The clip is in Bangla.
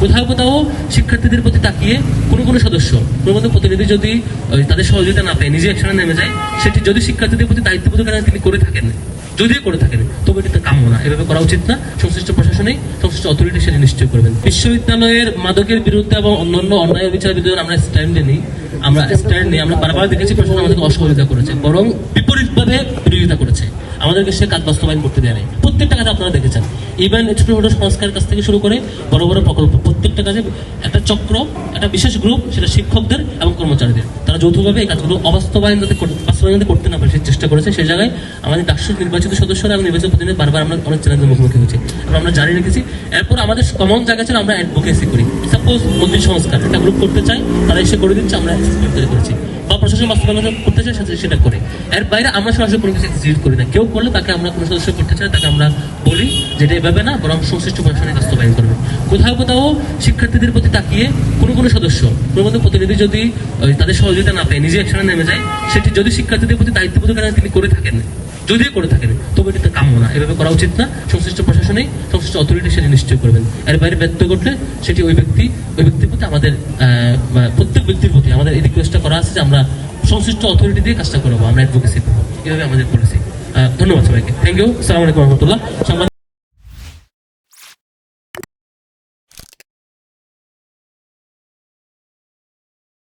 কোথাও কোথাও শিক্ষার্থীদের প্রতি তাকিয়ে কোনো সদস্য কোনো প্রতিনিধি যদি তাদের সহযোগিতা না পায় নিজে একসাথে নেমে যায়, সেটি যদি শিক্ষার্থীদের প্রতি দায়িত্ববোধের কারণে তিনি করে থাকেন, যদিও করে থাকেন, তবে এটা কাম্য না, এভাবে করা উচিত না। সংশ্লিষ্ট প্রশাসনেই সংশ্লিষ্ট অথরিটি সেটা নিশ্চয় করবেন। বিশ্ববিদ্যালয়ের মাদকের বিরুদ্ধে এবং অন্যান্য অন্যায় বিচারের বিরুদ্ধে আমরা স্ট্যান্ড নিই, আমরা বারবার দেখেছি প্রশাসন আমাদেরকে অসহযোগিতা করেছে, বরং বিপরীতভাবে বিরোধিতা করেছে, আমাদেরকে সে কাজ বাস্তবায়ন করতে দেয় নাই। প্রত্যেকটা কাজে আপনারা দেখেছেন, ইভেন ছোট ছোট সংস্কারের কাছ থেকে শুরু করে বড় বড় প্রকল্প, প্রত্যেকটা কাজে একটা চক্র, একটা বিশেষ গ্রুপ, সেটা শিক্ষকদের এবং কর্মচারীদের, তারা যৌথভাবে এই কাজগুলো বাস্তবায়ন যাতে করতে না পারে সে চেষ্টা করেছে। সেই জায়গায় আমাদের ডাকসুর নির্বাচিত সদস্যরা এবং নির্বাচিত প্রতিনিধি বারবার আমরা অনেক চ্যালেঞ্জের মুখোমুখি হয়েছি এবং আমরা জারি রেখেছি। এরপর আমাদের কমন জায়গা ছিল আমরা অ্যাডভোকেসি করি। সাপোজ মন্ত্রী সংস্কার একটা গ্রুপ করতে চাই, তারা এসে করে দিচ্ছে, আমরা তৈরি করেছি, বা প্রশাসন বাস্তবায়ন করতে চাই সেটা করে। এর বাইরে আমরা সরাসরি কোনো কিছু এক্সিকিউট করি না। কেউ করলে তাকে আমরা কোনো সদস্য করতে চাই, তাকে আমরা বলি যেটা এভাবে না, বরং সংশ্লিষ্ট প্রশাসনের বাস্তবায়ন করবে। কোথাও কোথাও শিক্ষার্থীদের প্রতি তাকিয়ে কোনো সদস্য কোনো প্রতিনিধি যদি তাদের সহযোগিতা না পায় নিজে একসাথে নেমে যায়, সেটি যদি শিক্ষার্থীদের প্রতি দায়িত্ববোধের কারণে তিনি করে থাকেন, যদিও করে থাকেন, তবে এটা কাম্য না, এভাবে করা উচিত না। সংশ্লিষ্ট প্রশাসনেই সংশ্লিষ্ট অথরিটি সেটি নিশ্চয় করবেন। এর বাইরে ব্যর্থ ঘটলে সেটি ওই ব্যক্তির প্রতি আমাদের প্রত্যেক ব্যক্তির প্রতি আমাদের এই রিকোয়েস্টটা করা আছে যে আমরা সংশ্লিষ্ট অথরিটি দিয়ে কাজটা করবো, আমরা অ্যাডভোকেসি করবো, এভাবে আমাদের পলিসি। ধন্যবাদ সবাইকে, থ্যাংক ইউ, আসসালামু আলাইকুম রহমতুল্লাহ।